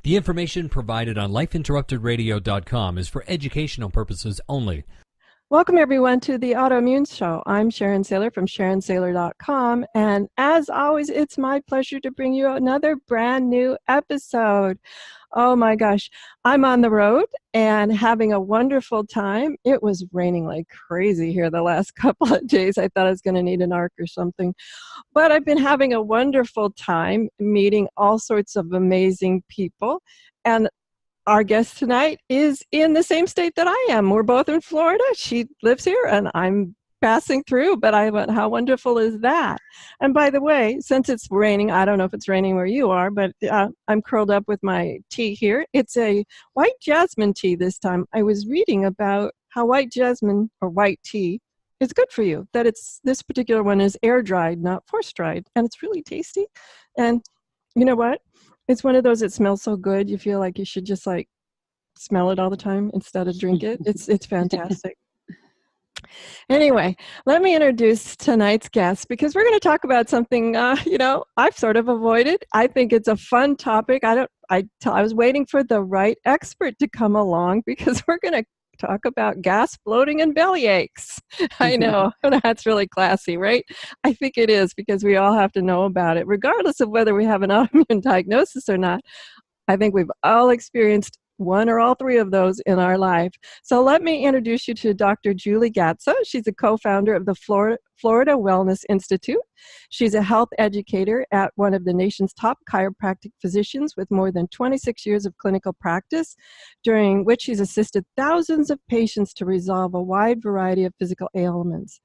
The information provided on lifeinterruptedradio.com is for educational purposes only. Welcome, everyone, to the Autoimmune Show. I'm Sharon Saylor from SharonSaylor.com, and as always, it's my pleasure to bring you another brand new episode. Oh my gosh, I'm on the road and having a wonderful time. It was raining like crazy here the last couple of days. I thought I was going to need an ark or something, but I've been having a wonderful time meeting all sorts of amazing people, and our guest tonight is in the same state that I am. We're both in Florida. She lives here, and I'm passing through, but I went, how wonderful is that? And by the way, since it's raining, I don't know if it's raining where you are, but I'm curled up with my tea here. It's a white jasmine tea this time. I was reading about how white jasmine or white tea is good for you, that this particular one is air-dried, not force-dried, and it's really tasty. And you know what? It's one of those that smells so good, you feel like you should just like smell it all the time instead of drink it. It's fantastic. Anyway, let me introduce tonight's guest because we're going to talk about something, I've sort of avoided. I think it's a fun topic. I was waiting for the right expert to come along because we're going to talk about gas, bloating, and belly aches. I know, that's really classy, right? I think it is because we all have to know about it, regardless of whether we have an autoimmune diagnosis or not. I think we've all experienced one or all three of those in our life. So let me introduce you to Dr. Julie Gatza. She's a co-founder of the Florida Wellness Institute. She's a health educator at one of the nation's top chiropractic physicians with more than 26 years of clinical practice, during which she's assisted thousands of patients to resolve a wide variety of physical ailments.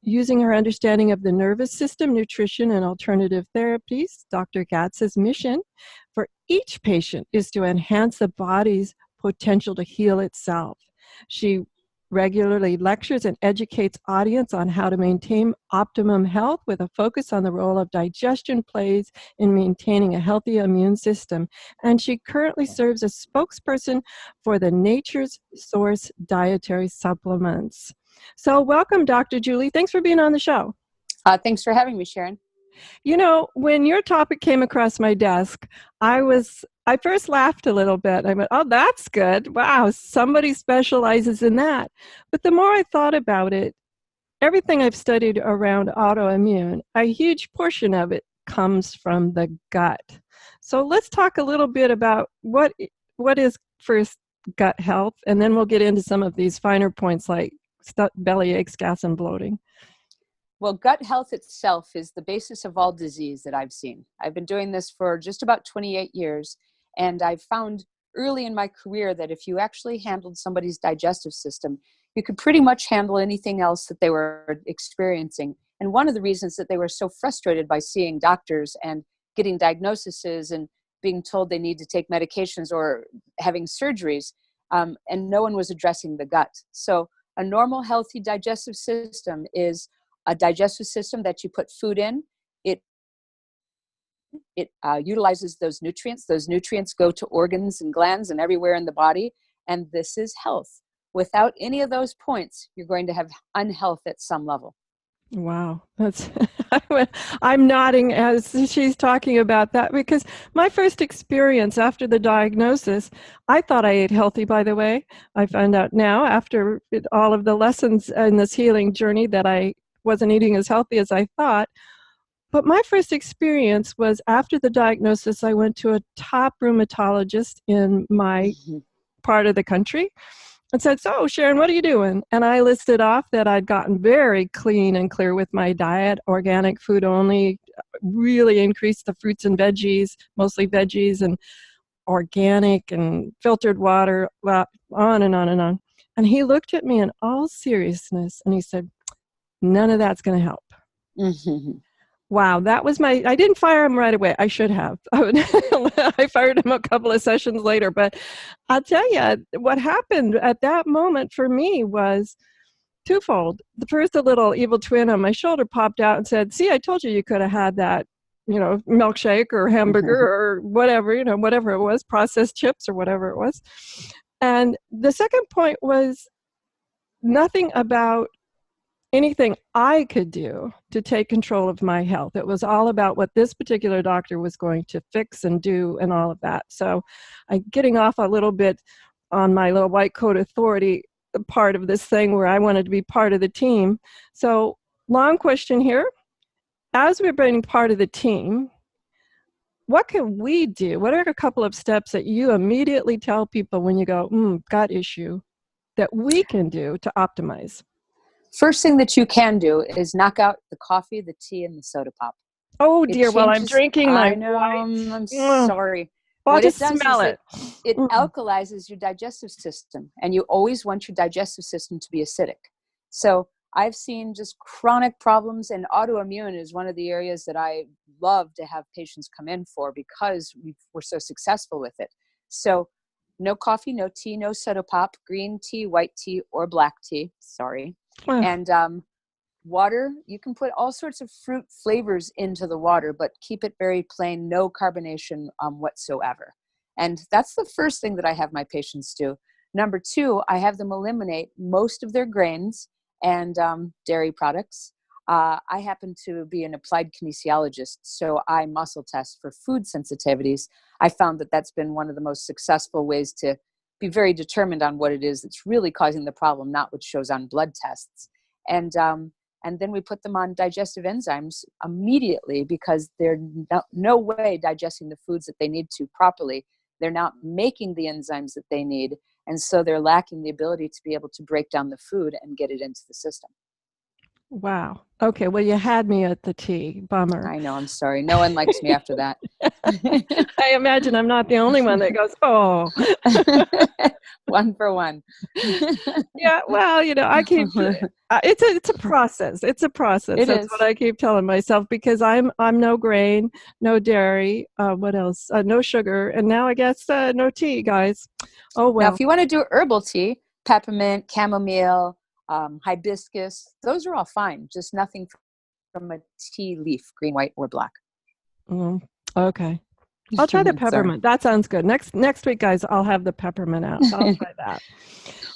Using her understanding of the nervous system, nutrition, and alternative therapies, Dr. Gatza's mission for each patient is to enhance the body's potential to heal itself. She regularly lectures and educates audience on how to maintain optimum health with a focus on the role of digestion plays in maintaining a healthy immune system. And she currently serves as spokesperson for the Nature's Source dietary supplements. So welcome, Dr. Julie. Thanks for being on the show. Thanks for having me, Sharon. You know, when your topic came across my desk, I first laughed a little bit. I went, oh, that's good. Wow, somebody specializes in that. But the more I thought about it, everything I've studied around autoimmune, a huge portion of it comes from the gut. So let's talk a little bit about what is first gut health, and then we'll get into some of these finer points like belly aches, gas, and bloating. Well, gut health itself is the basis of all disease that I've seen. I've been doing this for just about 28 years, and I've found early in my career that if you actually handled somebody's digestive system, you could pretty much handle anything else that they were experiencing. And one of the reasons that they were so frustrated by seeing doctors and getting diagnoses and being told they need to take medications or having surgeries, and no one was addressing the gut. So a normal, healthy digestive system is a digestive system that you put food in. It utilizes those nutrients. Those nutrients go to organs and glands and everywhere in the body. And this is health. Without any of those points, you're going to have unhealth at some level. Wow. I'm nodding as she's talking about that because my first experience after the diagnosis, I thought I ate healthy, by the way. I found out now after all of the lessons in this healing journey that I wasn't eating as healthy as I thought. But my first experience was after the diagnosis, I went to a top rheumatologist in my part of the country and said, so Sharon, what are you doing? And I listed off that I'd gotten very clean and clear with my diet, organic food only, really increased the fruits and veggies, mostly veggies and organic and filtered water, on and on and on. And he looked at me in all seriousness and he said, none of that's going to help. Mm-hmm. Wow, that was I didn't fire him right away. I should have. I fired him a couple of sessions later. But I'll tell you, what happened at that moment for me was twofold. The first, a little evil twin on my shoulder popped out and said, see, I told you could have had that, milkshake or hamburger or whatever, whatever it was, processed chips or whatever it was. And the second point was nothing about anything I could do to take control of my health. It was all about what this particular doctor was going to fix and do and all of that. So I'm getting off a little bit on my little white coat authority part of this thing where I wanted to be part of the team. So long question here. As we're being part of the team, what can we do? What are a couple of steps that you immediately tell people when you go, gut issue, that we can do to optimize? First thing that you can do is knock out the coffee, the tea, and the soda pop. Oh dear, well I'm drinking my I know, white. I'm sorry. Well, What just it does smell is it. it alkalizes your digestive system, and you always want your digestive system to be acidic. So I've seen just chronic problems, and autoimmune is one of the areas that I love to have patients come in for because we're so successful with it. So no coffee, no tea, no soda pop, green tea, white tea, or black tea. Sorry. And water, you can put all sorts of fruit flavors into the water, but keep it very plain, no carbonation whatsoever. And that's the first thing that I have my patients do. Number two, I have them eliminate most of their grains and dairy products. I happen to be an applied kinesiologist, so I muscle test for food sensitivities. I found that that's been one of the most successful ways to be very determined on what it is that's really causing the problem, not what shows on blood tests. And then we put them on digestive enzymes immediately because they're no way digesting the foods that they need to properly. They're not making the enzymes that they need. And so they're lacking the ability to be able to break down the food and get it into the system. Wow. Okay, well, you had me at the tea. Bummer. I know, I'm sorry. No one likes me after that. I imagine I'm not the only one that goes, oh. One for one. Yeah, well, I keep, it's a process. It's a process. That's what I keep telling myself because I'm no grain, no dairy, what else? No sugar, and now I guess no tea, guys. Oh, well. Now, if you want to do herbal tea, peppermint, chamomile, hibiscus, those are all fine. Just nothing from a tea leaf, green, white, or black. Okay. I'll try the peppermint. That sounds good. Next week, guys, I'll have the peppermint out. I'll try that.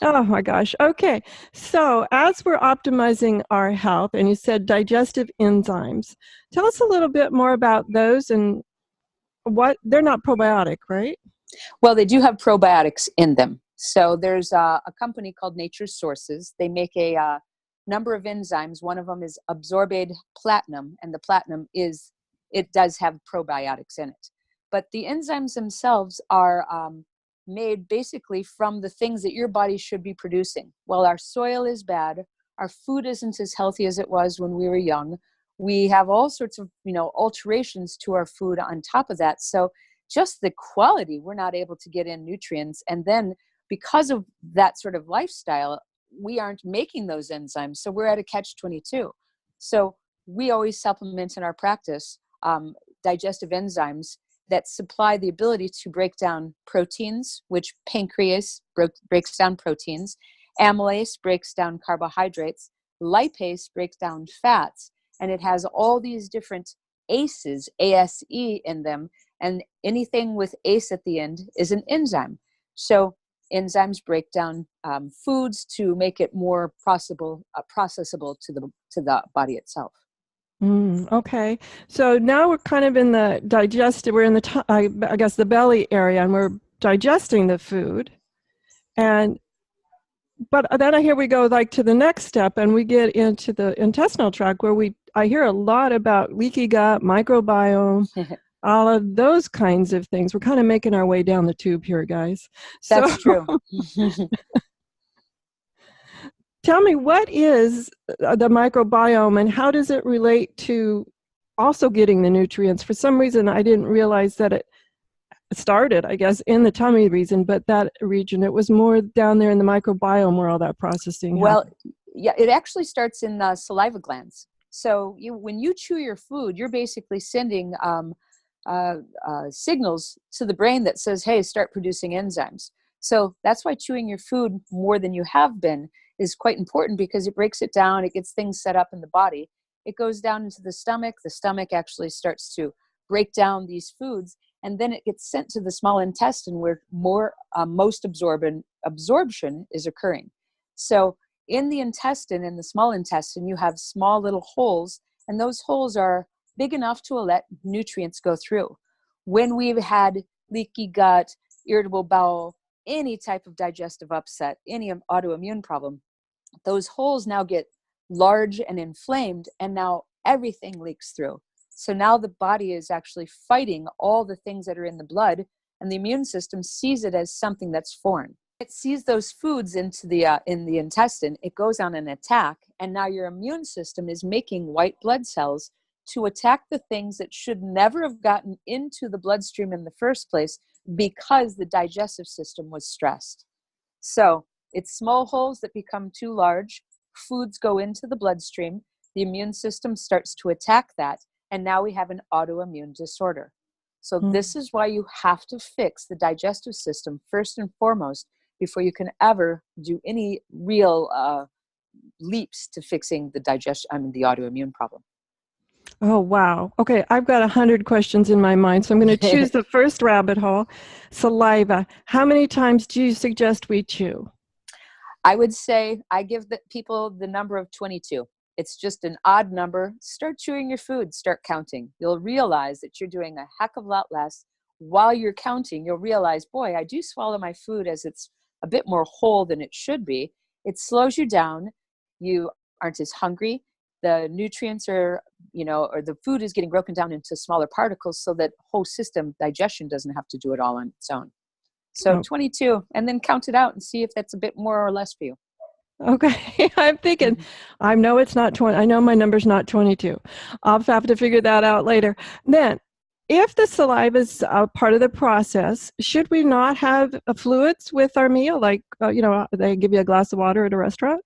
Oh my gosh. Okay. So as we're optimizing our health, and you said digestive enzymes, tell us a little bit more about those and what they're not probiotic, right? Well, they do have probiotics in them. So there's a company called Nature's Sources. They make a number of enzymes. One of them is absorbed platinum, and the platinum it does have probiotics in it. But the enzymes themselves are made basically from the things that your body should be producing. Well, our soil is bad. Our food isn't as healthy as it was when we were young. We have all sorts of, alterations to our food on top of that. So just the quality, we're not able to get in nutrients. And then because of that sort of lifestyle, we aren't making those enzymes. So we're at a catch-22. So we always supplement in our practice digestive enzymes that supply the ability to break down proteins, which pancreas breaks down proteins, amylase breaks down carbohydrates, lipase breaks down fats, and it has all these different ACEs, ASE in them, and anything with ACE at the end is an enzyme. So enzymes break down foods to make it more processable to the body itself. Okay. So now we're kind of in the digestive, we're in the, I guess, the belly area, and we're digesting the food. But then here we go to the next step, and we get into the intestinal tract where I hear a lot about leaky gut, microbiome, all of those kinds of things. We're kind of making our way down the tube here, guys. That's true. Tell me, what is the microbiome and how does it relate to also getting the nutrients? For some reason, I didn't realize that it started, I guess, in the tummy region, but that region, it was more down there in the microbiome where all that processing happens. Yeah, it actually starts in the saliva glands. So when you chew your food, you're basically sending signals to the brain that says, hey, start producing enzymes. So that's why chewing your food more than you have been is quite important, because it breaks it down, it gets things set up in the body. It goes down into the stomach actually starts to break down these foods, and then it gets sent to the small intestine where most absorption is occurring. So in the intestine, in the small intestine, you have small little holes, and those holes are big enough to let nutrients go through. When we've had leaky gut, irritable bowel, any type of digestive upset, any autoimmune problem, those holes now get large and inflamed, and now everything leaks through. So now the body is actually fighting all the things that are in the blood, and the immune system sees it as something that's foreign. It sees those foods into the in the intestine. It goes on an attack, and now your immune system is making white blood cells to attack the things that should never have gotten into the bloodstream in the first place because the digestive system was stressed. So it's small holes that become too large. Foods go into the bloodstream. The immune system starts to attack that, and now we have an autoimmune disorder. So this is why you have to fix the digestive system first and foremost before you can ever do any real leaps to fixing the the autoimmune problem. Oh, wow. Okay, I've got 100 questions in my mind, so I'm going to choose the first rabbit hole. Saliva. How many times do you suggest we chew? I would say I give people the number of 22. It's just an odd number. Start chewing your food. Start counting. You'll realize that you're doing a heck of a lot less. While you're counting, you'll realize, boy, I do swallow my food as it's a bit more whole than it should be. It slows you down. You aren't as hungry. The nutrients are, or the food is getting broken down into smaller particles so that whole system digestion doesn't have to do it all on its own. So 22, and then count it out and see if that's a bit more or less for you. Okay, I'm thinking, I know it's not 20. I know my number's not 22. I'll have to figure that out later. Then, if the saliva is part of the process, should we not have fluids with our meal? Like, they give you a glass of water at a restaurant?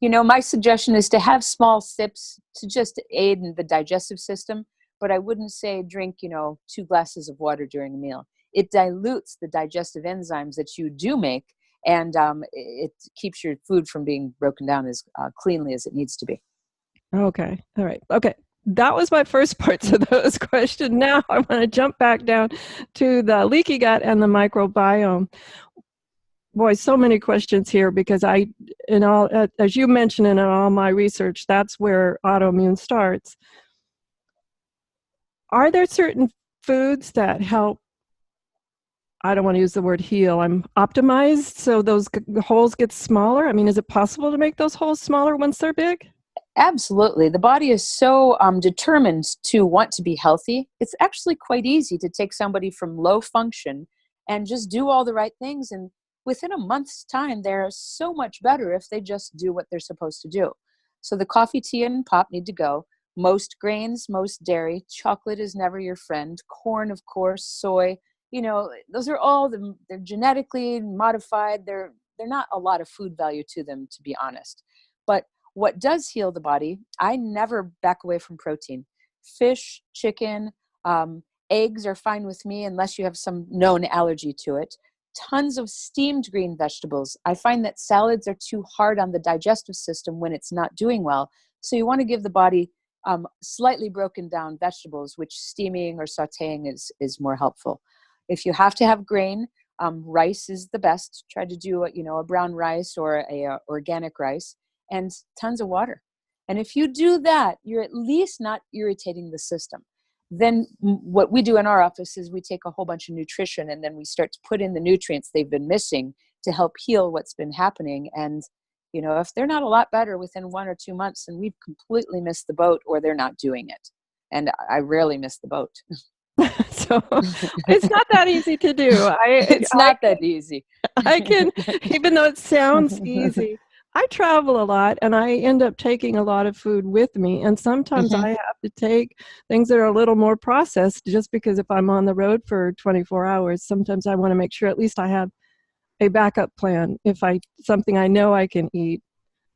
My suggestion is to have small sips to just aid in the digestive system, but I wouldn't say drink, 2 glasses of water during a meal. It dilutes the digestive enzymes that you do make, and it keeps your food from being broken down as cleanly as it needs to be. Okay. All right. Okay. That was my first parts of those questions. Now I want to jump back down to the leaky gut and the microbiome. Boy, so many questions here because as you mentioned in all my research, that's where autoimmune starts. Are there certain foods that help, I don't want to use the word heal, I'm optimized so those holes get smaller? I mean, is it possible to make those holes smaller once they're big? Absolutely. The body is so determined to want to be healthy. It's actually quite easy to take somebody from low function and just do all the right things. And within a month's time, they're so much better if they just do what they're supposed to do. So the coffee, tea, and pop need to go. Most grains, most dairy. Chocolate is never your friend. Corn, of course, soy. Those are all they're genetically modified. They're not a lot of food value to them, to be honest. But what does heal the body, I never back away from protein. Fish, chicken, eggs are fine with me unless you have some known allergy to it. Tons of steamed green vegetables. I find that salads are too hard on the digestive system when it's not doing well. So you want to give the body slightly broken down vegetables, which steaming or sauteing is more helpful. If you have to have grain, rice is the best. Try to do a brown rice or a organic rice, and tons of water. And if you do that, you're at least not irritating the system. Then what we do in our office is we take a whole bunch of nutrition and then we start to put in the nutrients they've been missing to help heal what's been happening. And, if they're not a lot better within 1 or 2 months, then we've completely missed the boat or they're not doing it. And I rarely miss the boat. So it's not that easy to do. It's not that easy. I can, even though it sounds easy, I travel a lot and I end up taking a lot of food with me. And sometimes I have to take things that are a little more processed just because if I'm on the road for 24 hours, sometimes I want to make sure at least I have a backup plan something I know I can eat.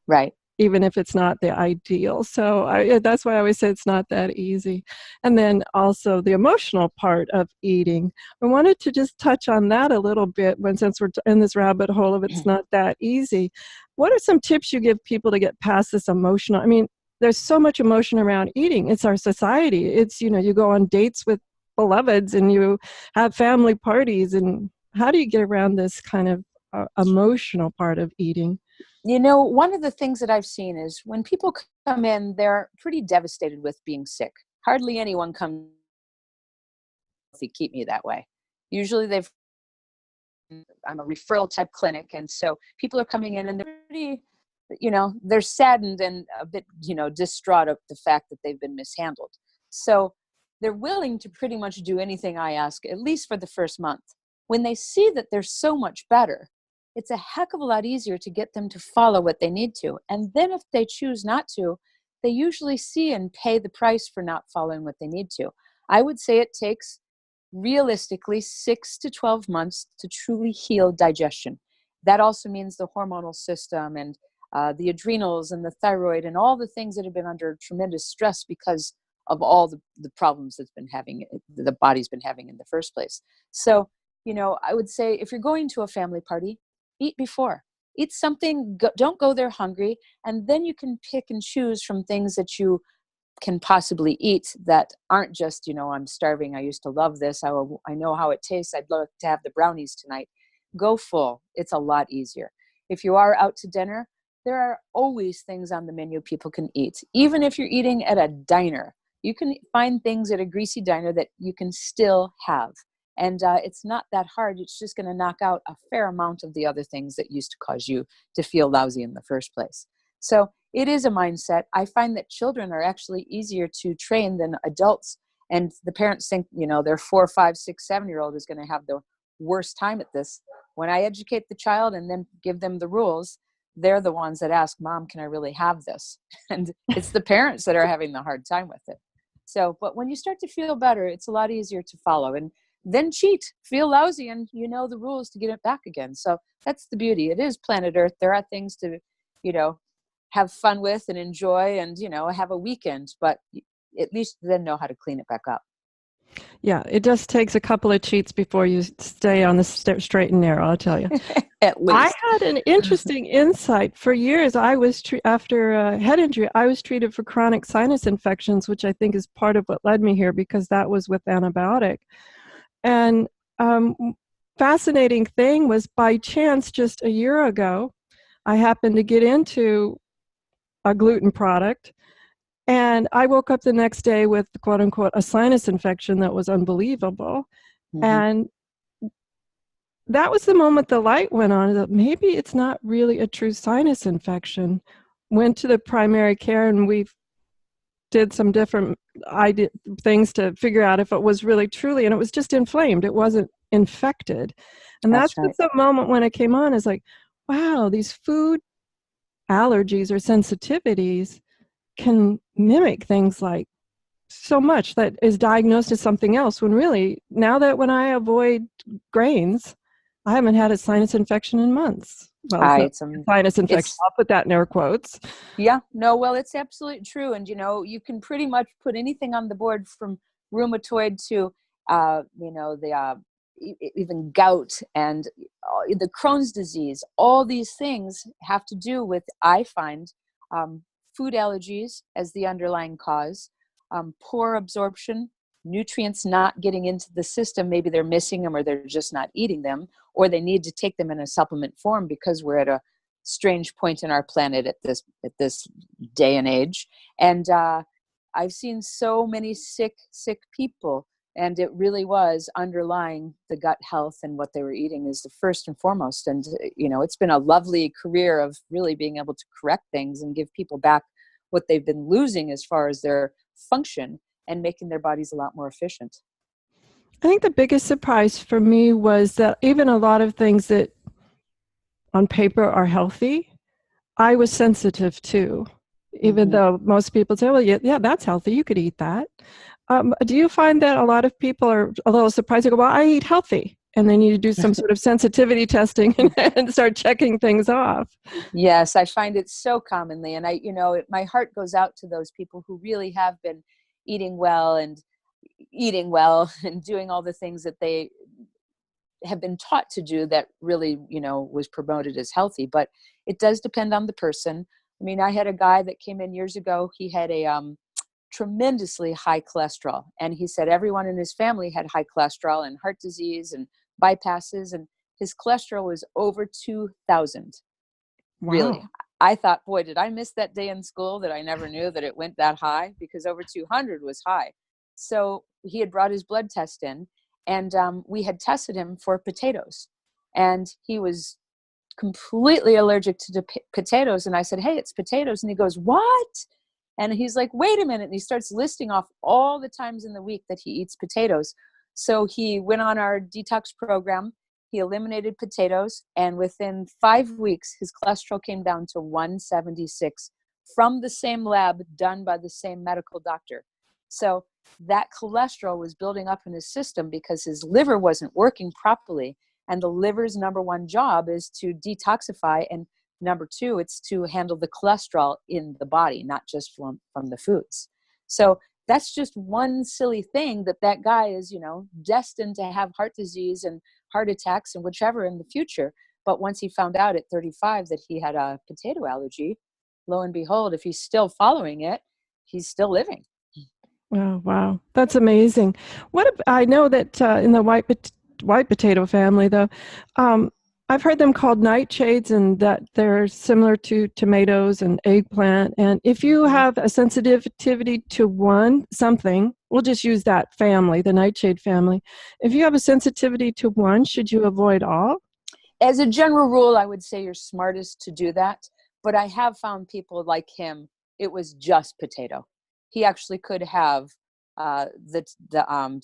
Right. Even if it's not the ideal. So that's why I always say it's not that easy. And then also the emotional part of eating. I wanted to just touch on that a little bit since we're in this rabbit hole of it's not that easy. What are some tips you give people to get past this emotional? I mean, there's so much emotion around eating. It's our society. It's, you go on dates with beloveds and you have family parties. And how do you get around this kind of emotional part of eating? One of the things that I've seen is when people come in, they're pretty devastated with being sick. Hardly anyone comes healthy, keep me that way. Usually I'm a referral type clinic. And so people are coming in and they're pretty, they're saddened and a bit, distraught of the fact that they've been mishandled. So they're willing to pretty much do anything I ask, at least for the first month. When they see that they're so much better, it's a heck of a lot easier to get them to follow what they need to. And then if they choose not to, they usually see and pay the price for not following what they need to. I would say it takes realistically 6 to 12 months to truly heal digestion. That also means the hormonal system and the adrenals and the thyroid and all the things that have been under tremendous stress because of all the problems the body's been having in the first place. So, I would say if you're going to a family party, eat before. Eat something, don't go there hungry, and then you can pick and choose from things that you can possibly eat that aren't just, I'm starving, I used to love this, I know how it tastes, I'd love to have the brownies tonight. Go full. It's a lot easier. If you are out to dinner, there are always things on the menu people can eat. Even if you're eating at a diner, you can find things at a greasy diner that you can still have. And it's not that hard. It's just going to knock out a fair amount of the other things that used to cause you to feel lousy in the first place. So it is a mindset. I find that children are actually easier to train than adults. And the parents think, their 4, 5, 6, 7-year-old is going to have the worst time at this. When I educate the child and then give them the rules, they're the ones that ask, Mom, can I really have this? And it's the parents that are having the hard time with it. So, but when you start to feel better, it's a lot easier to follow. And then cheat, feel lousy, and you know the rules to get it back again. So that's the beauty. It is planet Earth. There are things to, have fun with and enjoy and, have a weekend, but at least then know how to clean it back up. Yeah, it just takes a couple of cheats before you stay on the straight and narrow, I'll tell you. At least. I had an interesting insight. For years, I was after a head injury, I was treated for chronic sinus infections, which I think is part of what led me here because that was with antibiotic. And fascinating thing was, by chance, just a year ago, I happened to get into a gluten product, and I woke up the next day with, quote unquote, a sinus infection that was unbelievable. Mm-hmm. And that was the moment the light went on, that maybe it's not really a true sinus infection. Went to the primary care, and we did some different things to figure out if it was really truly, and it was just inflamed. It wasn't infected. And that's right. The moment when it came on, is like, wow, these food allergies or sensitivities can mimic things like so much that is diagnosed as something else, when really, now that when I avoid grains, I haven't had a sinus infection in months. Well, it's a sinus infection. I'll put that in air quotes. Yeah, no, well, it's absolutely true. And, you can pretty much put anything on the board, from rheumatoid to, even gout and the Crohn's disease. All these things have to do with, I find, food allergies as the underlying cause, poor absorption, nutrients not getting into the system. Maybe they're missing them, or they're just not eating them, or they need to take them in a supplement form because we're at a strange point in our planet at this day and age. And I've seen so many sick people, and it really was underlying the gut health, and what they were eating is the first and foremost. And it's been a lovely career of really being able to correct things and give people back what they've been losing as far as their function, and making their bodies a lot more efficient. I think the biggest surprise for me was that even a lot of things that on paper are healthy, I was sensitive to, even though most people say, well, yeah, that's healthy, you could eat that. Do you find that a lot of people are a little surprised? They go, well, I eat healthy. And then you do some sort of sensitivity testing and start checking things off. Yes, I find it so commonly. And my heart goes out to those people who really have been eating well and doing all the things that they have been taught to do, that really, was promoted as healthy. But it does depend on the person. I mean, I had a guy that came in years ago. He had a tremendously high cholesterol. And he said everyone in his family had high cholesterol and heart disease and bypasses. And his cholesterol was over 2,000. Really. Wow. I thought, boy, did I miss that day in school that I never knew that it went that high, because over 200 was high. So he had brought his blood test in, and we had tested him for potatoes, and he was completely allergic to the potatoes. And I said, hey, it's potatoes. And he goes, what? And he's like, wait a minute. And he starts listing off all the times in the week that he eats potatoes. So he went on our detox program. He eliminated potatoes. And within 5 weeks, his cholesterol came down to 176 from the same lab done by the same medical doctor. So that cholesterol was building up in his system because his liver wasn't working properly. And the liver's number one job is to detoxify. And number two, it's to handle the cholesterol in the body, not just from the foods. So that's just one silly thing that guy is, destined to have heart disease and heart attacks and whichever in the future. But once he found out at 35 that he had a potato allergy, lo and behold, if he's still following it, he's still living. Oh, wow. That's amazing. I know that in the white potato family, though, I've heard them called nightshades, and that they're similar to tomatoes and eggplant. And if you have a sensitivity to something, we'll just use that family, the nightshade family. If you have a sensitivity to one, should you avoid all? As a general rule, I would say you're smartest to do that. But I have found people like him, it was just potato. He actually could have the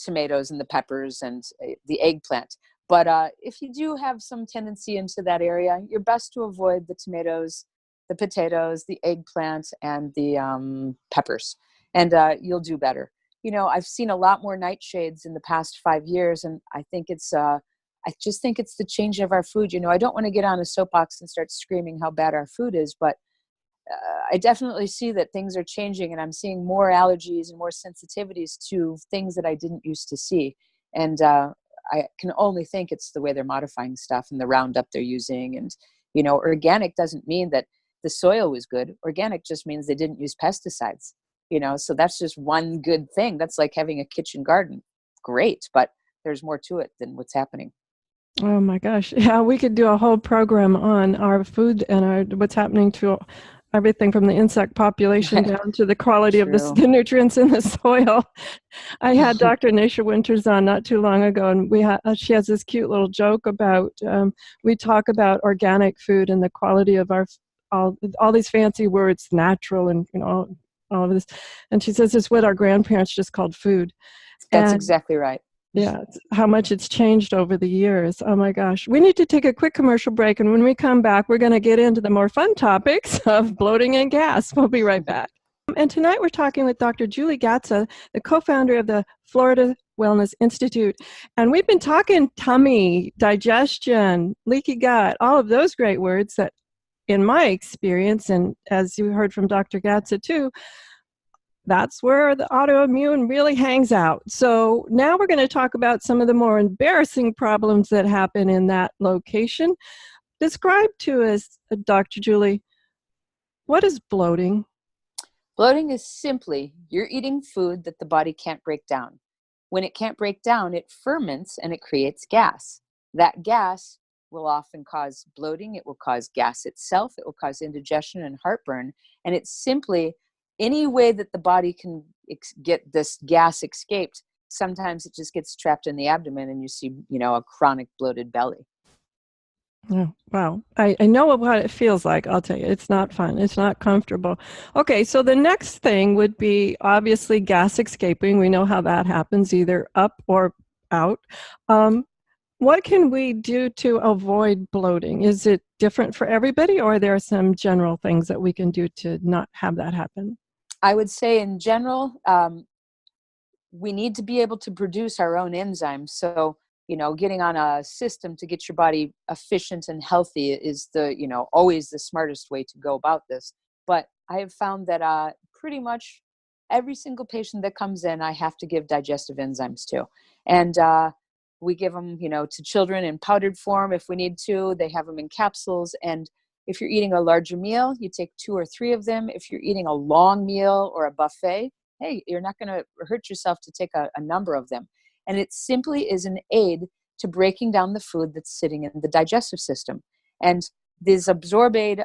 tomatoes and the peppers and the eggplant. But if you do have some tendency into that area, you're best to avoid the tomatoes, the potatoes, the eggplant, and the peppers. And you'll do better. I've seen a lot more nightshades in the past 5 years, and I just think it's the change of our food. I don't want to get on a soapbox and start screaming how bad our food is, but I definitely see that things are changing, and I'm seeing more allergies and more sensitivities to things that I didn't used to see. And I can only think it's the way they're modifying stuff and the Roundup they're using. And, organic doesn't mean that the soil was good. Organic just means they didn't use pesticides, so that's just one good thing. That's like having a kitchen garden. Great. But there's more to it than what's happening. Oh my gosh. Yeah, we could do a whole program on our food and what's happening to everything from the insect population down to the quality of the nutrients in the soil. I had Dr. Nisha Winters on not too long ago, and she has this cute little joke about, we talk about organic food and the quality of all these fancy words, natural and all of this. And she says it's what our grandparents just called food. That's exactly right. Yeah, how much it's changed over the years. Oh my gosh. We need to take a quick commercial break, and when we come back, we're going to get into the more fun topics of bloating and gas. We'll be right back. And tonight we're talking with Dr. Julie Gatza, the co-founder of the Florida Wellness Institute. And we've been talking tummy, digestion, leaky gut, all of those great words that, in my experience, and as you heard from Dr. Gatza too, that's where the autoimmune really hangs out. So now we're going to talk about some of the more embarrassing problems that happen in that location. Describe to us, Dr. Julie, what is bloating? Bloating is simply you're eating food that the body can't break down. When it can't break down, it ferments and it creates gas. That gas will often cause bloating. It will cause gas itself. It will cause indigestion and heartburn. And it's simply any way that the body can get this gas escaped. Sometimes it just gets trapped in the abdomen and you see, a chronic bloated belly. Oh, wow. I know what it feels like. I'll tell you, it's not fun. It's not comfortable. Okay, so the next thing would be obviously gas escaping. We know how that happens, either up or out. What can we do to avoid bloating? Is it different for everybody, or are there some general things that we can do to not have that happen? I would say in general, we need to be able to produce our own enzymes. So, getting on a system to get your body efficient and healthy is always the smartest way to go about this. But I have found that pretty much every single patient that comes in, I have to give digestive enzymes to. And we give them, to children in powdered form if we need to. They have them in capsules. And if you're eating a larger meal, you take 2 or 3 of them. If you're eating a long meal or a buffet, hey, you're not going to hurt yourself to take a number of them. And it simply is an aid to breaking down the food that's sitting in the digestive system. And these absorbed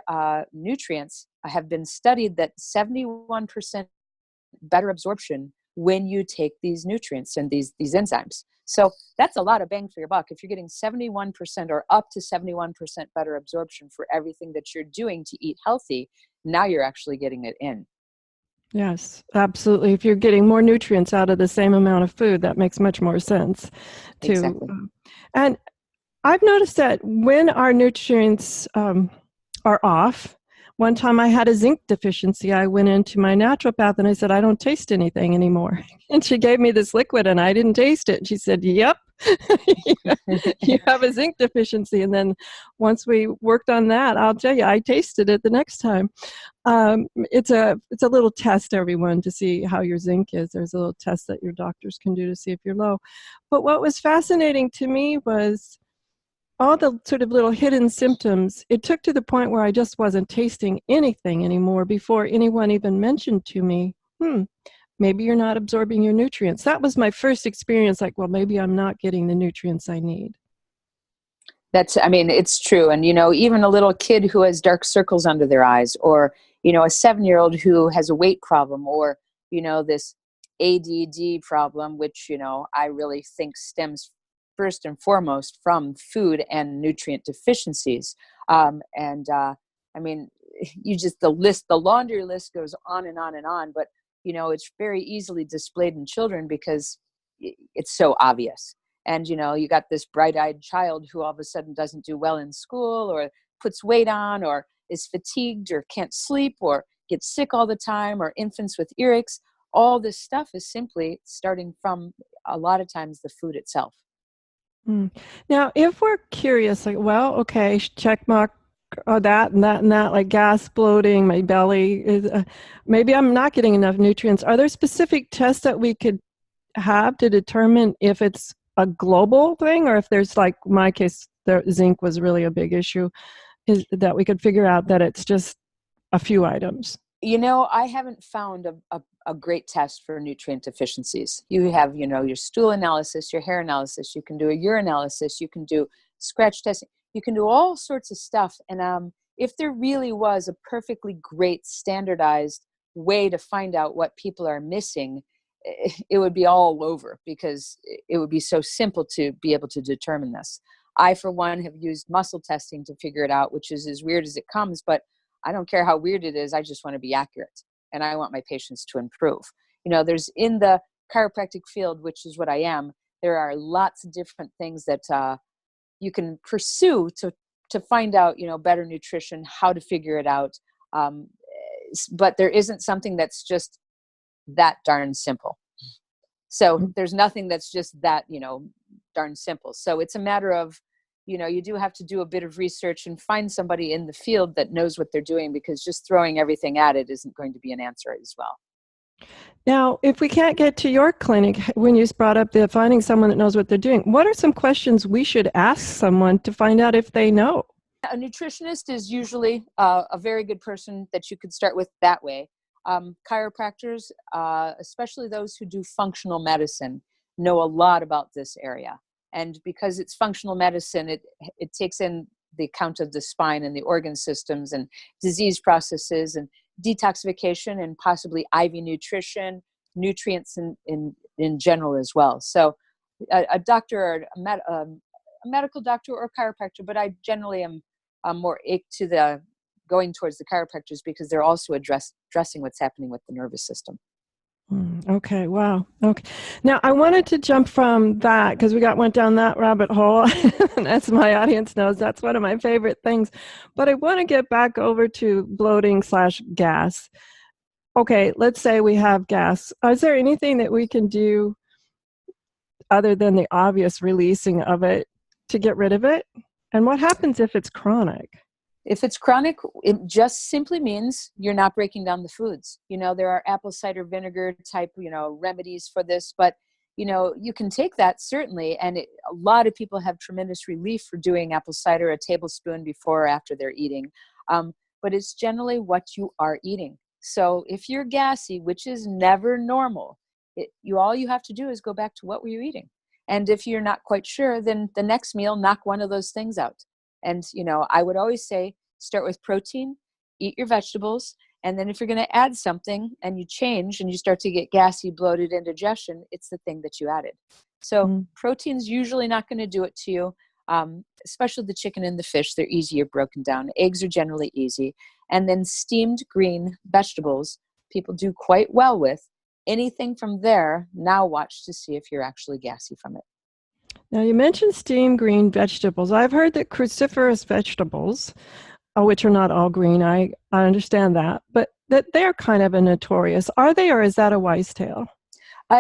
nutrients have been studied that 71% better absorption when you take these nutrients and these enzymes. So that's a lot of bang for your buck. If you're getting 71% or up to 71% better absorption for everything that you're doing to eat healthy, now you're actually getting it in. Yes, absolutely. If you're getting more nutrients out of the same amount of food, that makes much more sense. Exactly. And I've noticed that when our nutrients are off, one time I had a zinc deficiency. I went into my naturopath and I said, I don't taste anything anymore. And she gave me this liquid and I didn't taste it. And she said, yep, you have a zinc deficiency. And then once we worked on that, I'll tell you, I tasted it the next time. It's a little test, everyone, to see how your zinc is. There's a little test that your doctors can do to see if you're low. But what was fascinating to me was all the sort of little hidden symptoms. It took to the point where I just wasn't tasting anything anymore before anyone even mentioned to me, maybe you're not absorbing your nutrients. That was my first experience, like, well, maybe I'm not getting the nutrients I need. It's true. And, even a little kid who has dark circles under their eyes, or, a 7-year-old who has a weight problem, or, this ADD problem, which, I really think stems first and foremost from food and nutrient deficiencies. The laundry list goes on and on and on, but, it's very easily displayed in children because it's so obvious. And, you got this bright-eyed child who all of a sudden doesn't do well in school, or puts weight on, or is fatigued, or can't sleep, or gets sick all the time, or infants with earaches. All this stuff is simply starting from, a lot of times, the food itself. Now, if we're curious, like, well, okay, check mark that and that and that, like gas, bloating, my belly, maybe I'm not getting enough nutrients. Are there specific tests that we could have to determine if it's a global thing, or if there's, like my case, the zinc was really a big issue, is that we could figure out that it's just a few items? I haven't found a great test for nutrient deficiencies. You have, your stool analysis, your hair analysis, you can do a urinalysis, you can do scratch testing, you can do all sorts of stuff. And if there really was a perfectly great standardized way to find out what people are missing, it would be all over, because it would be so simple to be able to determine this. I, for one, have used muscle testing to figure it out, which is as weird as it comes, but I don't care how weird it is. I just want to be accurate, and I want my patients to improve. There's, in the chiropractic field, which is what I am, there are lots of different things that you can pursue to find out, better nutrition, how to figure it out. But there isn't something that's just that darn simple. So there's nothing that's just that, darn simple. So it's a matter of, you do have to do a bit of research and find somebody in the field that knows what they're doing, because just throwing everything at it isn't going to be an answer as well. Now, if we can't get to your clinic, when you brought up the finding someone that knows what they're doing, what are some questions we should ask someone to find out if they know? A nutritionist is usually a very good person that you could start with that way. Chiropractors, especially those who do functional medicine, know a lot about this area. And because it's functional medicine, it takes in the account of the spine and the organ systems and disease processes and detoxification and possibly IV nutrition, nutrients in general as well. So a doctor, or a medical doctor or chiropractor, but I generally am more to the going towards the chiropractors, because they're also addressing what's happening with the nervous system. Okay. Wow. Okay. Now I wanted to jump from that, because we went down that rabbit hole. And as my audience knows, that's one of my favorite things. But I want to get back over to bloating/gas. Okay. Let's say we have gas. Is there anything that we can do other than the obvious releasing of it to get rid of it? And what happens if it's chronic? If it's chronic, it just simply means you're not breaking down the foods. There are apple cider vinegar type, remedies for this, but, you can take that certainly. And a lot of people have tremendous relief for doing apple cider, a tablespoon before or after they're eating. But it's generally what you are eating. So if you're gassy, which is never normal, all you have to do is go back to what were you eating. And if you're not quite sure, then the next meal, knock one of those things out. And, I would always say, start with protein, eat your vegetables, and then if you're going to add something and you change and you start to get gassy, bloated, indigestion, it's the thing that you added. So protein's usually not going to do it to you, especially the chicken and the fish. They're easier broken down. Eggs are generally easy. And then steamed green vegetables, people do quite well with. Anything from there, now watch to see if you're actually gassy from it. Now, you mentioned steamed green vegetables. I've heard that cruciferous vegetables, which are not all green, I understand that, but that they're kind of a notorious. Are they, or is that a wise tale?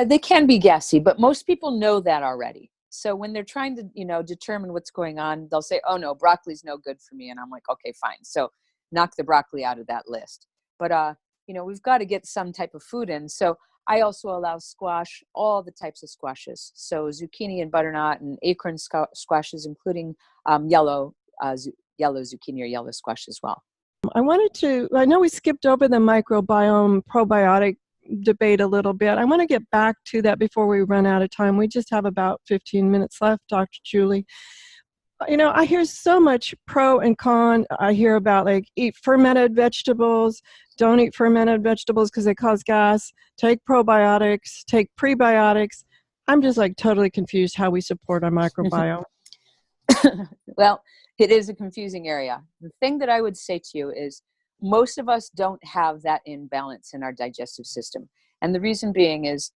They can be gassy, but most people know that already. So when they're trying to, determine what's going on, they'll say, oh no, broccoli's no good for me. And I'm like, okay, fine. So knock the broccoli out of that list. But, we've got to get some type of food in. So I also allow squash, all the types of squashes. So zucchini and butternut and acorn squashes, including yellow zucchini or yellow squash as well. I know we skipped over the microbiome probiotic debate a little bit. I want to get back to that before we run out of time. We just have about 15 minutes left, Dr. Julie. I hear so much pro and con. I hear about eat fermented vegetables, don't eat fermented vegetables because they cause gas, take probiotics, take prebiotics. I'm just totally confused how we support our microbiome. Well, it is a confusing area. The thing that I would say to you is most of us don't have that imbalance in our digestive system. And the reason being is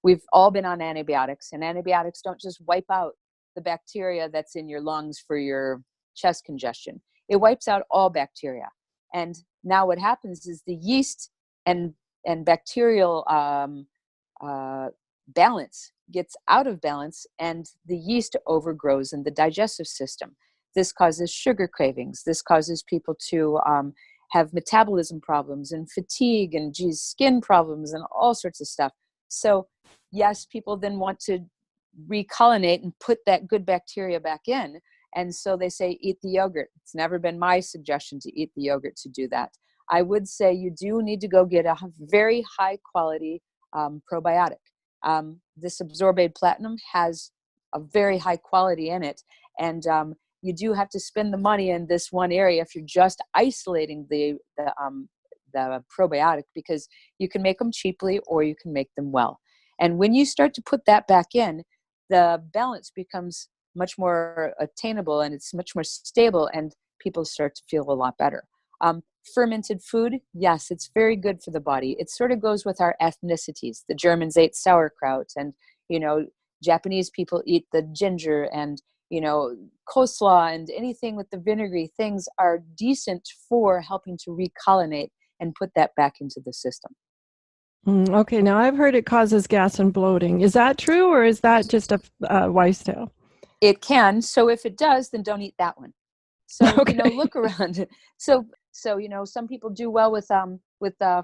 we've all been on antibiotics, and antibiotics don't just wipe out the bacteria that's in your lungs for your chest congestion. It wipes out all bacteria. And now what happens is the yeast and bacterial balance gets out of balance, and the yeast overgrows in the digestive system. This causes sugar cravings. This causes people to have metabolism problems and fatigue and skin problems and all sorts of stuff. So yes, people then want to reculinate and put that good bacteria back in. And so they say, eat the yogurt. It's never been my suggestion to eat the yogurt to do that. I would say you do need to go get a very high quality probiotic. This Absorbate Platinum has a very high quality in it. And you do have to spend the money in this one area if you're just isolating the probiotic, because you can make them cheaply or you can make them well. And when you start to put that back in, the balance becomes much more attainable and it's much more stable, and people start to feel a lot better. Fermented food, yes, it's very good for the body. It sort of goes with our ethnicities. The Germans ate sauerkraut, and, Japanese people eat the ginger, and, coleslaw and anything with the vinegary things are decent for helping to reculinate and put that back into the system. Okay, now I've heard it causes gas and bloating. Is that true, or is that just a wise tale? It can. So if it does, then don't eat that one. So, okay. Look around. So, some people do well with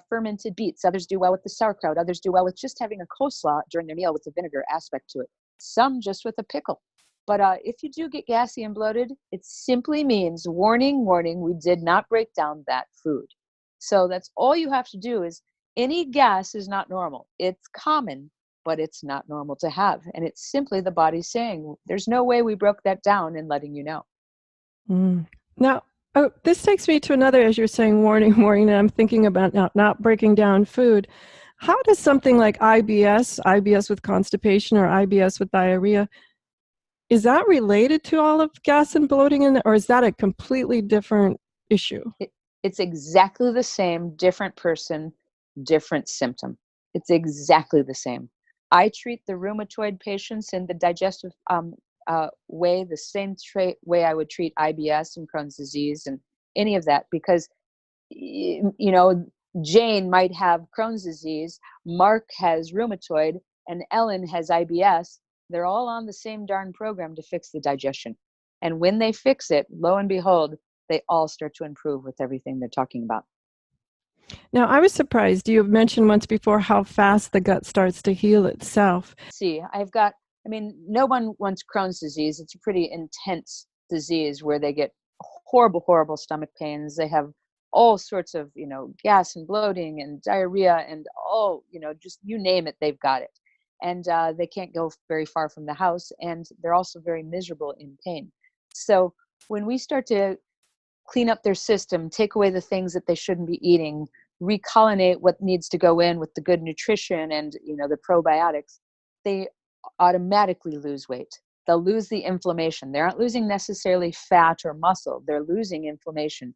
fermented beets. Others do well with the sauerkraut. Others do well with just having a coleslaw during their meal with the vinegar aspect to it. Some just with a pickle. But if you do get gassy and bloated, it simply means, warning, we did not break down that food. So that's all you have to do. Is any gas is not normal. It's common, but it's not normal to have. And it's simply the body saying, there's no way we broke that down, and letting you know. Now, this takes me to another, as you're saying, warning, and I'm thinking about not breaking down food. How does something like IBS with constipation or IBS with diarrhea, is that related to all of gas and bloating, or is that a completely different issue? It's exactly the same, different person, different symptom. It's exactly the same. I treat the rheumatoid patients in the digestive way, the same way I would treat IBS and Crohn's disease and any of that, because, Jane might have Crohn's disease, Mark has rheumatoid, and Ellen has IBS. They're all on the same darn program to fix the digestion. And when they fix it, lo and behold, they all start to improve with everything they're talking about. Now, I was surprised. You have mentioned once before how fast the gut starts to heal itself. See, no one wants Crohn's disease. It's a pretty intense disease where they get horrible, horrible stomach pains. They have all sorts of, gas and bloating and diarrhea and just you name it, they've got it. And they can't go very far from the house. And they're also very miserable in pain. So when we start to clean up their system, take away the things that they shouldn't be eating, reculinate what needs to go in with the good nutrition and, the probiotics, they automatically lose weight. They'll lose the inflammation. They aren't losing necessarily fat or muscle. They're losing inflammation.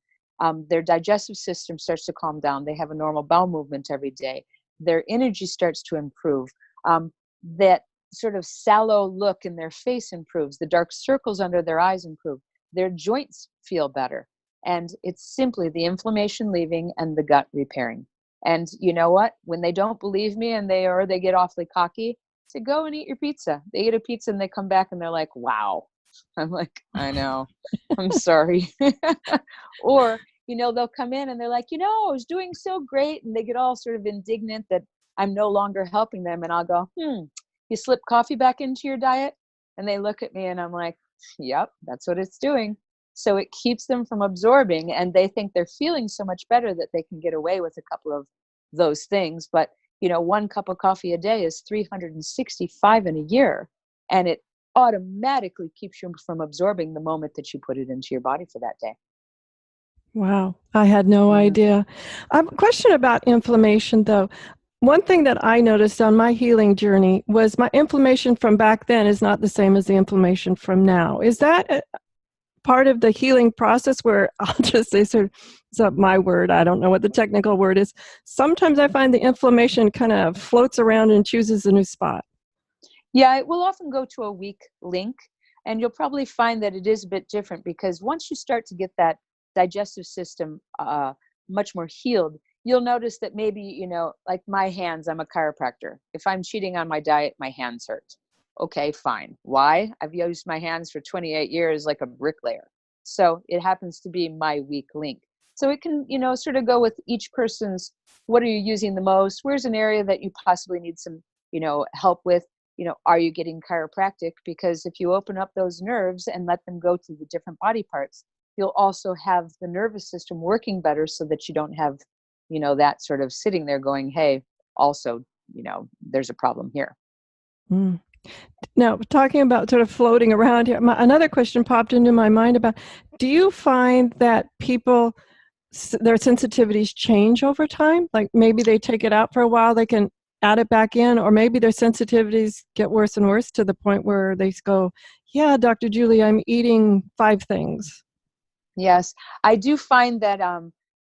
Their digestive system starts to calm down. They have a normal bowel movement every day. Their energy starts to improve. That sort of sallow look in their face improves. The dark circles under their eyes improve. Their joints feel better. And it's simply the inflammation leaving and the gut repairing. And you know what? When they don't believe me and they get awfully cocky, I say, go and eat your pizza. They eat a pizza and they come back and they're like, wow. I'm like, I know. I'm sorry. Or, they'll come in and they're like, I was doing so great. And they get all sort of indignant that I'm no longer helping them. And I'll go, you slip coffee back into your diet? And they look at me and I'm like, yep, that's what it's doing. So it keeps them from absorbing, and they think they're feeling so much better that they can get away with a couple of those things. But, 1 cup of coffee a day is 365 in a year, and it automatically keeps you from absorbing the moment that you put it into your body for that day. Wow, I had no idea. I have a question about inflammation, though. One thing that I noticed on my healing journey was my inflammation from back then is not the same as the inflammation from now. Is that part of the healing process where I'll just say, sort of, it's not my word, I don't know what the technical word is. Sometimes I find the inflammation kind of floats around and chooses a new spot. Yeah, it will often go to a weak link, and you'll probably find that it is a bit different because once you start to get that digestive system much more healed, you'll notice that maybe, like my hands, I'm a chiropractor. If I'm cheating on my diet, my hands hurt. Okay, fine. Why? I've used my hands for 28 years like a bricklayer. So it happens to be my weak link. So it can, sort of go with each person's, what are you using the most? Where's an area that you possibly need some, help with? Are you getting chiropractic? Because if you open up those nerves and let them go to the different body parts, you'll also have the nervous system working better so that you don't have, that sort of sitting there going, hey, also, there's a problem here. Mm. Now, talking about sort of floating around here, another question popped into my mind about, do you find that people, their sensitivities change over time? Like maybe they take it out for a while, they can add it back in, or maybe their sensitivities get worse and worse to the point where they go, yeah, Dr. Julie, I'm eating 5 things. Yes, I do find that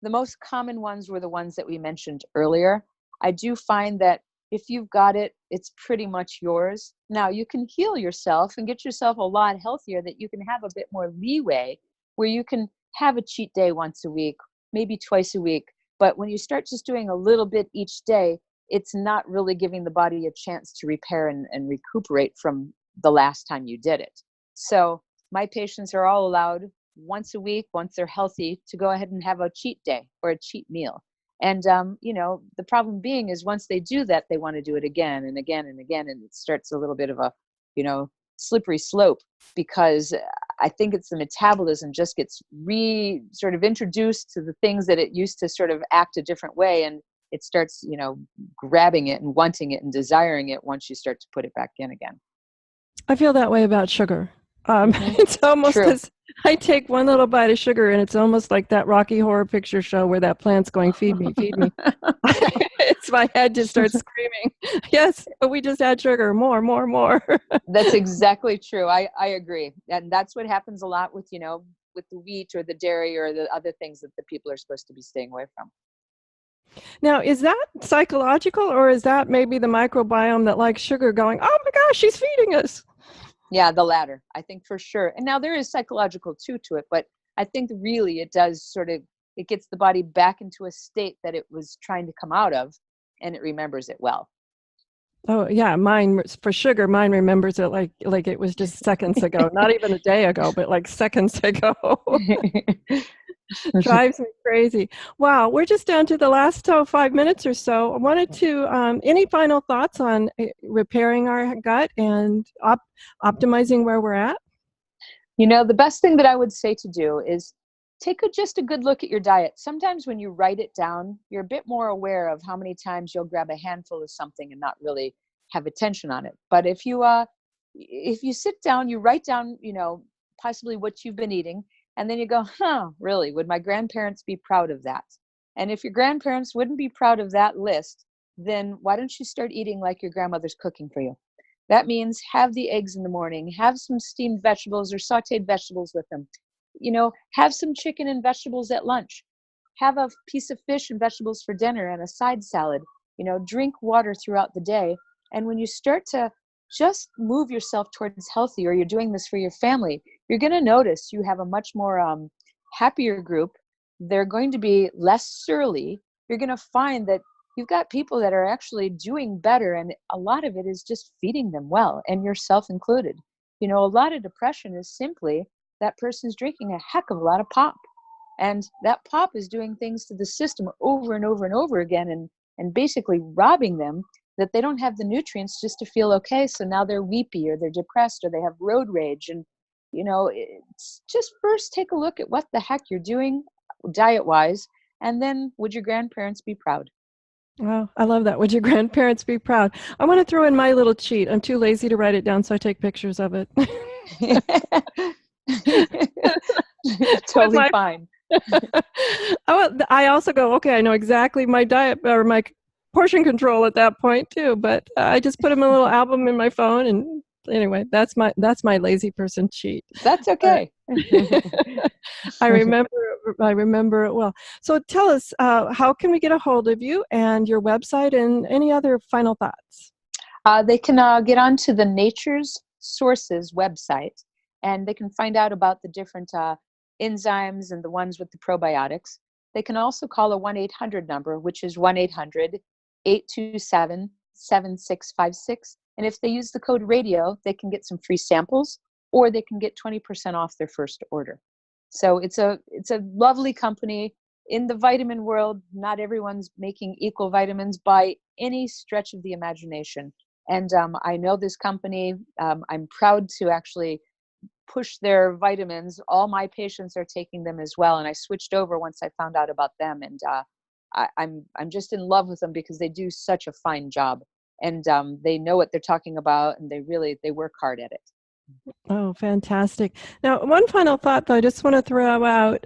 the most common ones were the ones that we mentioned earlier. I do find that if you've got it, it's pretty much yours. Now, you can heal yourself and get yourself a lot healthier, that you can have a bit more leeway where you can have a cheat day once a week, maybe twice a week. But when you start just doing a little bit each day, it's not really giving the body a chance to repair and recuperate from the last time you did it. So my patients are all allowed once a week, once they're healthy, to go ahead and have a cheat day or a cheat meal. And, the problem being is once they do that, they want to do it again and again and again. And it starts a little bit of a, slippery slope, because I think it's the metabolism just gets sort of introduced to the things that it used to sort of act a different way. And it starts, grabbing it and wanting it and desiring it once you start to put it back in again. I feel that way about sugar. It's almost as I take one little bite of sugar, and it's almost like that Rocky Horror Picture Show where that plant's going, feed me, feed me. It's my head just starts screaming, yes, but we just add sugar, more, more, more. That's exactly true. I agree. And that's what happens a lot with, with the wheat or the dairy or the other things that the people are supposed to be staying away from. Now, is that psychological, or is that maybe the microbiome that likes sugar going, oh my gosh, she's feeding us? Yeah, the latter, I think, for sure. And now there is psychological too to it, but I think really it does it gets the body back into a state that it was trying to come out of, and it remembers it well. Oh yeah, mine for sugar, mine remembers it like it was just seconds ago, not even a day ago, but like seconds ago. Drives me crazy. Wow, we're just down to the last 5 minutes or so. I wanted to, any final thoughts on repairing our gut and optimizing where we're at? The best thing that I would say to do is take just a good look at your diet. Sometimes when you write it down, you're a bit more aware of how many times you'll grab a handful of something and not really have attention on it. But if you sit down, you write down, possibly what you've been eating, And then you go, really, would my grandparents be proud of that? And if your grandparents wouldn't be proud of that list, then why don't you start eating like your grandmother's cooking for you? That means have the eggs in the morning, have some steamed vegetables or sauteed vegetables with them. Have some chicken and vegetables at lunch. Have a piece of fish and vegetables for dinner and a side salad. Drink water throughout the day. And when you start to just move yourself towards healthy, or you're doing this for your family, you're going to notice you have a much more happier group. They're going to be less surly. You're going to find that you've got people that are actually doing better, and a lot of it is just feeding them well, and yourself included. A lot of depression is simply that person's drinking a heck of a lot of pop, and that pop is doing things to the system over and over and over again, and basically robbing them that they don't have the nutrients just to feel okay. So now they're weepy, or they're depressed, or they have road rage. And it's just first take a look at what the heck you're doing diet wise, and then would your grandparents be proud? Wow, I love that. Would your grandparents be proud? I want to throw in my little cheat. I'm too lazy to write it down, so I take pictures of it. Totally fine. I also go, okay, I know exactly my diet or my portion control at that point too, but I just put them a little album in my phone, and anyway, that's my lazy person cheat. That's okay. I remember it well. So tell us, how can we get a hold of you and your website, and any other final thoughts? They can get onto the Nature's Sources website, and they can find out about the different enzymes and the ones with the probiotics. They can also call a 1-800 number, which is 1-800-827-7656. And if they use the code radio, they can get some free samples, or they can get 20% off their first order. So it's a lovely company. In the vitamin world, not everyone's making equal vitamins by any stretch of the imagination. And I know this company. I'm proud to actually push their vitamins. All my patients are taking them as well. And I switched over once I found out about them. And I'm just in love with them because they do such a fine job. And they know what they're talking about, and they work hard at it. Oh, fantastic. Now, one final thought, though, I just want to throw out.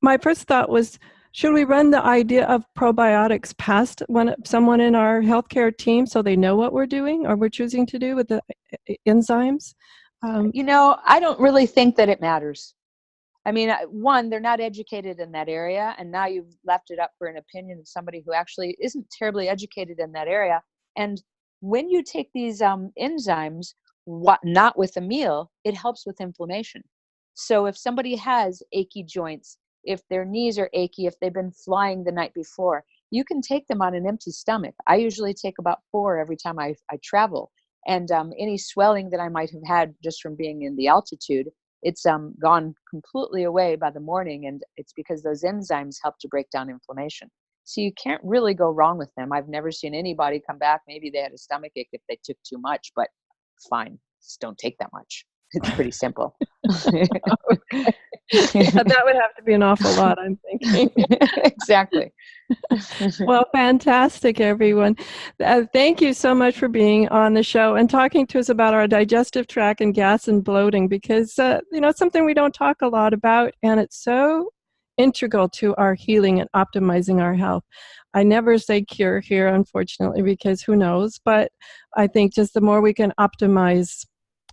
My first thought was, should we run the idea of probiotics past someone in our healthcare team so they know what we're doing or we're choosing to do with the enzymes? I don't really think that it matters. I mean, one, they're not educated in that area, and now you've left it up for an opinion of somebody who actually isn't terribly educated in that area. And when you take these enzymes, not with a meal, it helps with inflammation. So if somebody has achy joints, if their knees are achy, if they've been flying the night before, you can take them on an empty stomach. I usually take about 4 every time I travel. And any swelling that I might have had just from being in the altitude, it's gone completely away by the morning, and it's because those enzymes help to break down inflammation. So you can't really go wrong with them. I've never seen anybody come back. Maybe they had a stomachache if they took too much, but fine, just don't take that much. It's pretty simple. Yeah, that would have to be an awful lot, I'm thinking. Exactly. Well, fantastic, everyone. Thank you so much for being on the show and talking to us about our digestive tract and gas and bloating, because it's something we don't talk a lot about, and it's so integral to our healing and optimizing our health. I never say cure here, unfortunately, because who knows, but I think just the more we can optimize,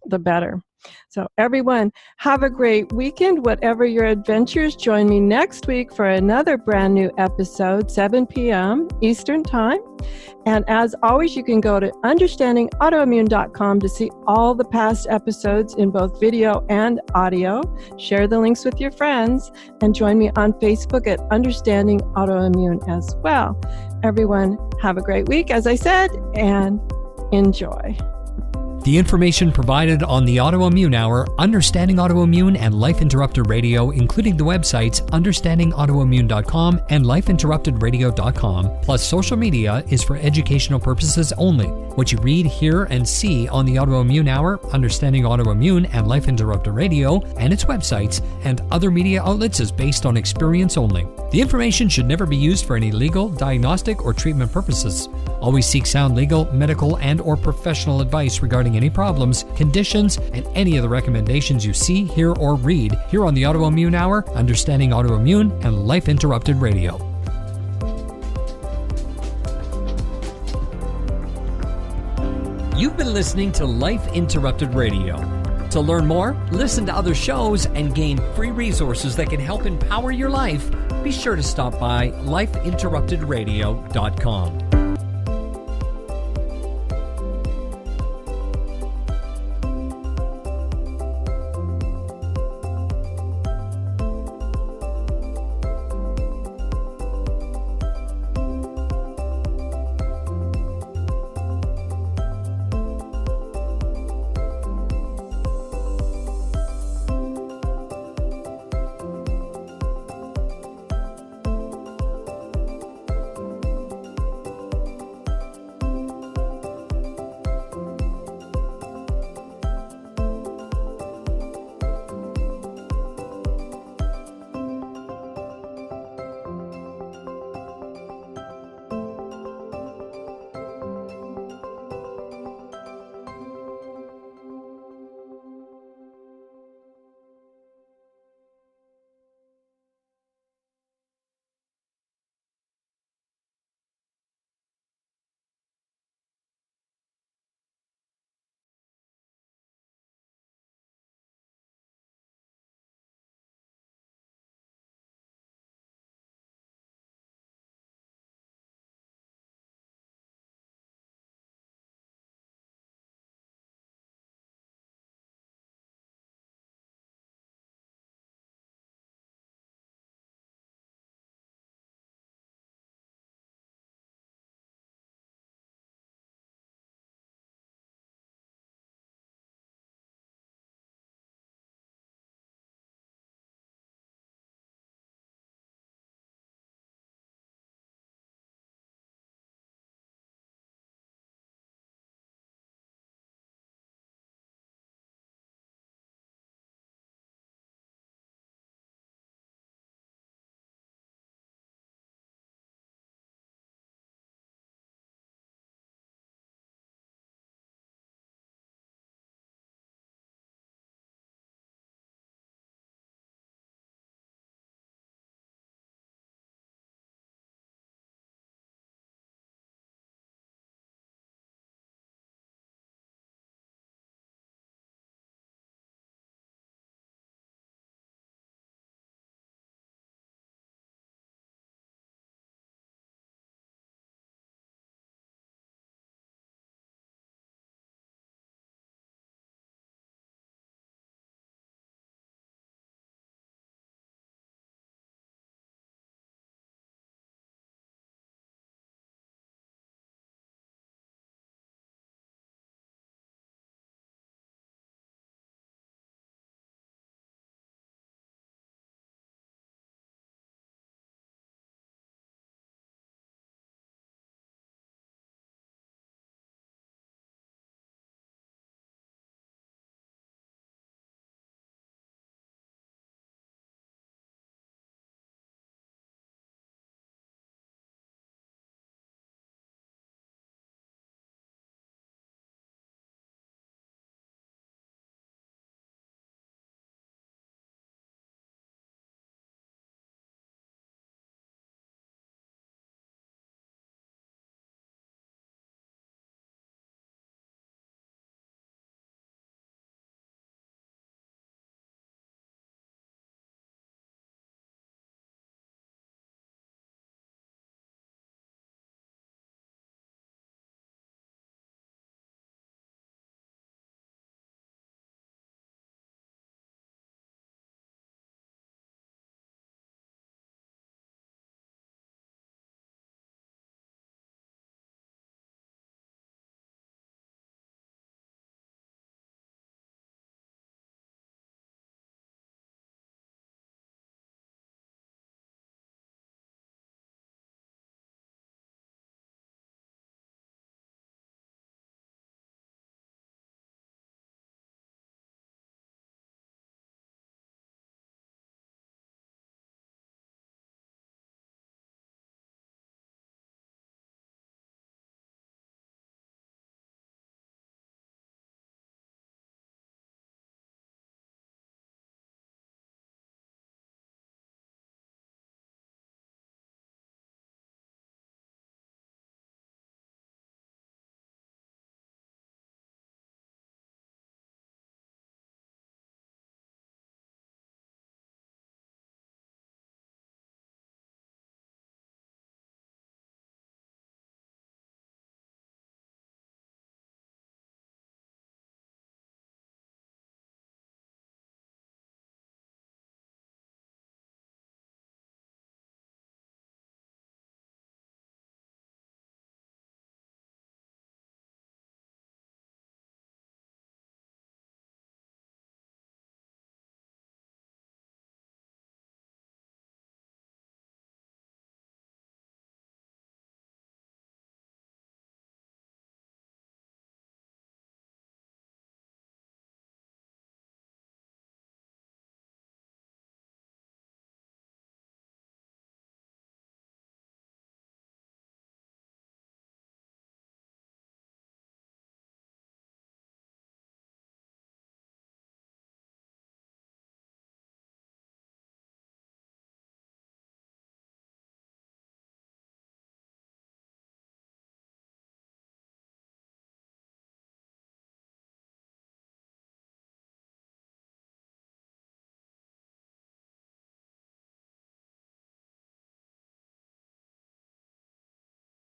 the better. So everyone, have a great weekend, whatever your adventures. Join me next week for another brand new episode, 7 p.m. Eastern Time. And as always, you can go to understandingautoimmune.com to see all the past episodes in both video and audio. Share the links with your friends, and join me on Facebook at Understanding Autoimmune as well. Everyone, have a great week, as I said, and enjoy. The information provided on the Autoimmune Hour, Understanding Autoimmune, and Life Interrupted Radio, including the websites understandingautoimmune.com and lifeinterruptedradio.com, plus social media, is for educational purposes only. What you read, hear, and see on the Autoimmune Hour, Understanding Autoimmune, and Life Interrupted Radio, and its websites, and other media outlets is based on experience only. The information should never be used for any legal, diagnostic, or treatment purposes. Always seek sound legal, medical, and or professional advice regarding any problems, conditions, and any of the recommendations you see, hear, or read here on the Autoimmune Hour, Understanding Autoimmune, and Life Interrupted Radio. You've been listening to Life Interrupted Radio. To learn more, listen to other shows, and gain free resources that can help empower your life, be sure to stop by lifeinterruptedradio.com.